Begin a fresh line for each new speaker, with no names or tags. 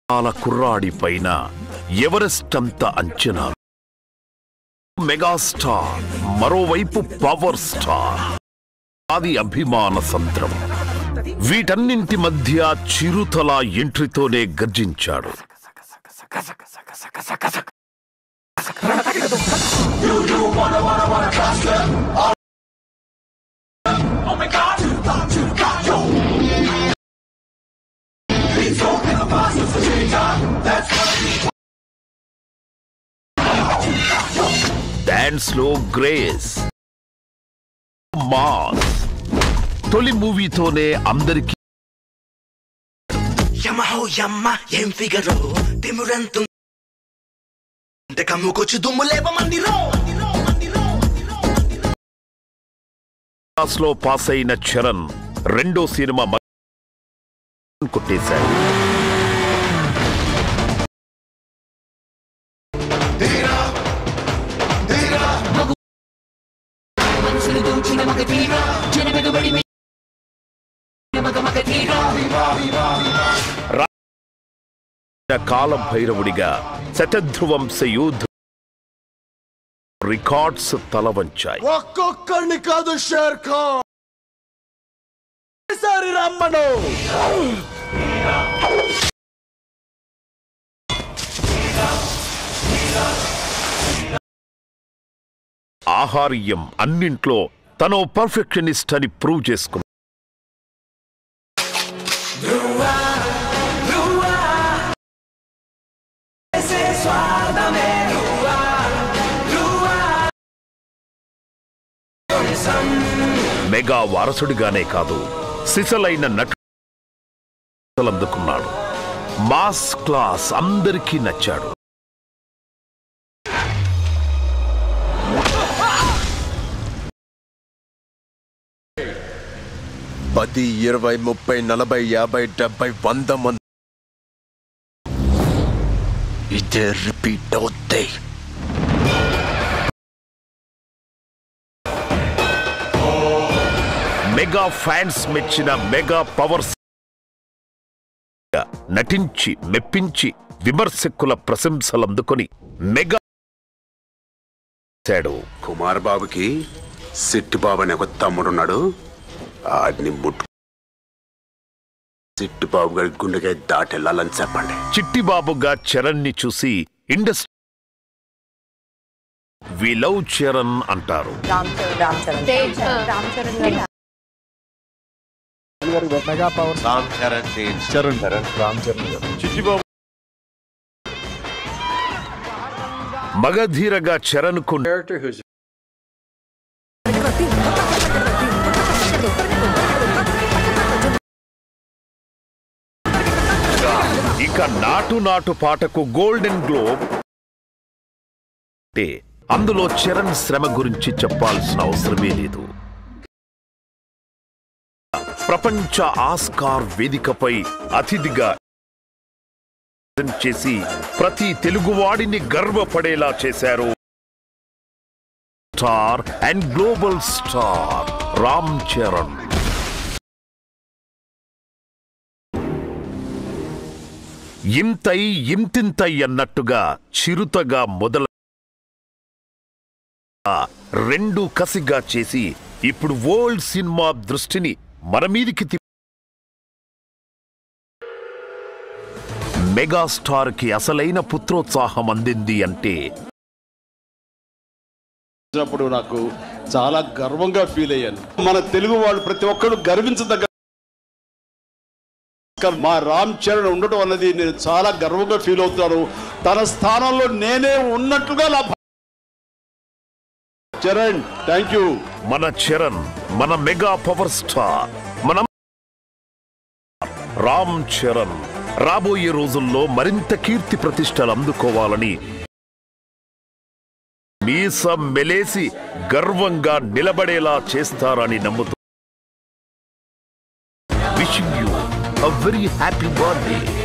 కుర్రాడి పైన ఎవరెస్ట్ అంత అంచనా. మెగాస్టార్, మరోవైపు పవర్ స్టార్, అది అభిమాన సంద్రం. వీటన్నింటి మధ్య చిరుతల ఎంట్రీతోనే గర్జించాడు. డాన్స్ లో గ్రేస్, మాస్. తొలి మూవీతోనే అందరికీ లో పాస్ అయిన చరణ్ రెండో సినిమా కొట్టేశాడు. కాల భైరవుడిగా శతధ్రువంశ యూత్ రికార్డ్స్ తలవంచాయి.
ఒక్కొక్కడిని కాదు షేర్ ఖాన్, రమ్మను.
ఆహార్యం అన్నింట్లో తను పర్ఫెక్షనిస్ట్ అని ప్రూవ్ చేసుకున్నాడు. మెగా వారసుడిగానే కాదు, సిసలైన నటుడు అందుకున్నాడు. మాస్ క్లాస్ అందరికీ నచ్చాడు.
పది 20 30 40 50 70 100 మంది ఇదే రిపీట్ అవుతాయి.
మెగా ఫ్యాన్స్ మెచ్చిన మెగా పవర్ నటించి మెప్పించి విమర్శకుల ప్రశంసలందుకొని మెగా
కుమార్ బాబుకి సిట్టు బాబు అనే ఒక తమ్ముడున్నాడు. ఆడిని సిట్టు బాబు గారి గుండెగా దాటెళ్ళాలని చెప్పండి.
చిట్టిబాబుగా చరణ్ ని చూసి ఇండస్ట్రీ వి లవ్ చరణ్ అంటారు. మగధీరగా చరణ్ కు ఇక నాటు నాటు పాటకు గోల్డెన్ గ్లోబ్. అందులో చరణ్ శ్రమ గురించి చెప్పాల్సిన అవసరమే లేదు. ప్రపంచ ఆస్కార్ వేదికపై అతిథిగా చేసి ప్రతి తెలుగువాడిని గర్వపడేలా చేశారు. Star and global star Ram Charan. ఇంతై ఇంతింతై అన్నట్టుగా చిరుతగా మొదల రెండు కసిగా చేసి ఇప్పుడు వరల్డ్ సినిమా దృష్టిని మనమీదికి మెగాస్టార్ కి అసలైన పుత్రోత్సాహం అందింది అంటే
నాకు చాలా గర్వంగా ఫీల్ అయ్యాను. మన తెలుగు వాళ్ళు ప్రతి ఒక్కరు గర్వించదగ్గ మా రామ్ చరణ్ ఉండటం అన్నది నేను చాలా గర్వంగా ఫీల్ అవుతాను. తన స్థానంలో నేనే ఉన్నట్లుగా చరణ్ థ్యాంక్ యూ.
మన చరణ్, మన మెగా పవర్ స్టార్, మన రామ్ చరణ్ రాబోయే రోజుల్లో మరింత కీర్తి ప్రతిష్టలు అందుకోవాలని మీసం మెలేసి గర్వంగా నిలబడేలా చేస్తారని నమ్ముతూ wishing you a very happy birthday.